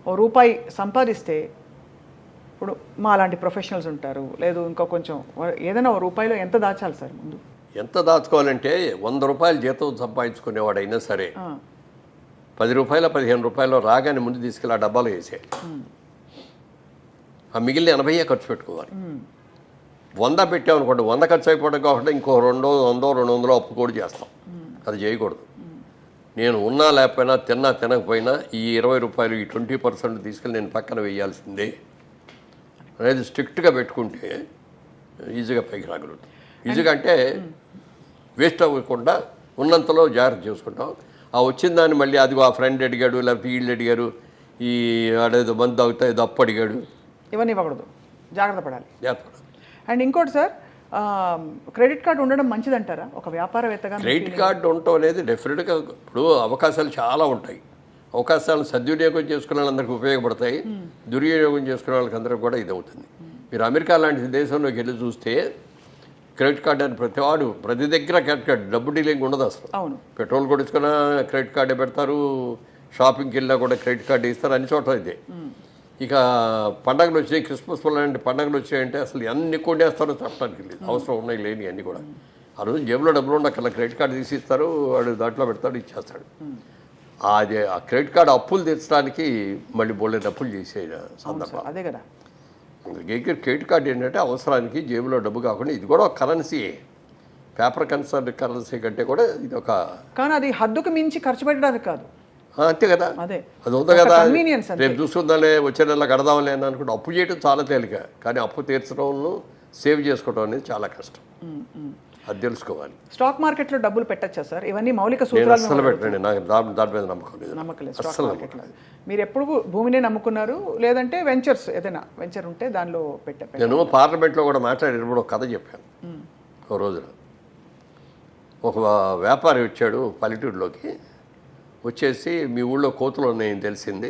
ఓ రూపాయి సంపాదిస్తే ఇప్పుడు మా లాంటి ప్రొఫెషనల్స్ ఉంటారు, లేదు ఇంకా కొంచెం ఏదైనా ఓ రూపాయిలో ఎంత దాచాలి సార్ ముందు? ఎంత దాచుకోవాలంటే 100 రూపాయలు జీతం సంపాదించుకునేవాడైనా సరే 10 రూపాయలు 15 రూపాయలు రాగానే ముందు తీసుకెళ్ళి ఆ డబ్బాలో వేసేయాలి. ఆ మిగిలిన 80 ఖర్చు పెట్టుకోవాలి. 100 పెట్టామనుకోండి, 100 ఖర్చు అయిపోవడం కాబట్టి ఇంకో 200, 200 అప్పు కూడా చేస్తాం. అది చేయకూడదు. నేను ఉన్నా లేకపోయినా, తిన్నా తినకపోయినా ఈ 20 రూపాయలు, ఈ 20% తీసుకెళ్ళి నేను పక్కన వేయాల్సిందే అనేది స్ట్రిక్ట్గా పెట్టుకుంటే ఈజీగా పైకి రాగలుగుతాం. ఈజీగా అంటే వేస్ట్ అవ్వకుండా ఉన్నంతలో జాగ్రత్త చేసుకుంటాం. ఆ వచ్చిన దాన్ని మళ్ళీ అది ఆ ఫ్రెండ్ అడిగాడు, లేకపోతే వీళ్ళు అడిగారు, ఈ ఆడేదో మందు అవుతా ఏదో అప్పు అడిగాడు, ఇవన్నీ ఇవ్వకూడదు, జాగ్రత్త పడాలి. జాగ్రత్త. అండ్ ఇంకోటి సార్, క్రెడిట్ కార్డు ఉండడం మంచిదంటారా ఒక వ్యాపారవేత్తగా? క్రెడిట్ కార్డు ఉండటం అనేది డెఫినెట్గా ఇప్పుడు అవకాశాలు చాలా ఉంటాయి. అవకాశాలను సద్వినియోగం చేసుకునే వాళ్ళందరికీ ఉపయోగపడతాయి, దుర్వినియోగం చేసుకునే వాళ్ళకి అందరికీ కూడా ఇది అవుతుంది. మీరు అమెరికా లాంటి దేశంలోకి వెళ్ళి చూస్తే క్రెడిట్ కార్డు అని ప్రతి దగ్గర క్రెడిట్ కార్డు, డబ్బు డీలింగ్ ఉండదు అసలు. అవును, పెట్రోల్ కొడుచుకున్నా క్రెడిట్ కార్డే పెడతారు, షాపింగ్కి వెళ్ళినా కూడా క్రెడిట్ కార్డు ఇస్తారు, అన్ని చోట్ల ఇదే. ఇక పండగలు వచ్చాయి, క్రిస్మస్ లాంటి పండగలు వచ్చాయంటే అసలు ఎన్ని కొనేస్తారో చెప్పడానికి లేదు, అవసరం ఉన్నాయి లేని అన్నీ కూడా. ఆ రోజు జేబులో డబ్బులు ఉండక్కర్లా, క్రెడిట్ కార్డు తీసి ఇస్తారు, వాడు దాంట్లో పెడతాడు, ఇచ్చేస్తాడు. అది ఆ క్రెడిట్ కార్డు అప్పులు తీర్చడానికి మళ్ళీ బోలెడు అప్పులు చేసే సందర్భం అదే కదా. క్రెడిట్ కార్డు ఏంటంటే అవసరానికి జేబులో డబ్బు కాకుండా ఇది కూడా ఒక కరెన్సీయే. పేపర్ కరెన్సీ కంటే కూడా ఇది ఒక, కానీ అది హద్దుకు మించి ఖర్చు పెట్టడానికి కాదు. అంతే కదా, అదే అది ఉంది కదా. కన్వీనియన్స్. రేపు చూసుకుందాంలే, వచ్చే నెల కడదాంలే అని అనుకుంటే అప్పు చేయడం చాలా తేలిక, కానీ అప్పు తీర్చడంలో సేవ్ చేసుకోవడం అనేది చాలా కష్టం. అది తెలుసుకోవాలి. స్టాక్ మార్కెట్లో డబ్బులు పెట్టచ్చా సార్? ఇవన్నీ మౌలిక నేను సూత్రాలు. అస్సలు పెట్టండి, నాకు దాని మీద నమ్మకం లేదు. నమ్మకం లేదు స్టాక్ మార్కెట్లో. మీరు ఎప్పుడు భూమినే నమ్ముకున్నారు, లేదంటే వెంచర్స్ ఏదైనా వెంచర్ ఉంటే దానిలో పెట్టారు? నేను పార్లమెంట్లో కూడా మాట్లాడేటప్పుడు ఒక కథ చెప్పాను. ఓ రోజున ఒక వ్యాపారి వచ్చాడు పల్లెటూరులోకి, వచ్చేసి మీ ఊళ్ళో కోతులు ఉన్నాయని తెలిసింది,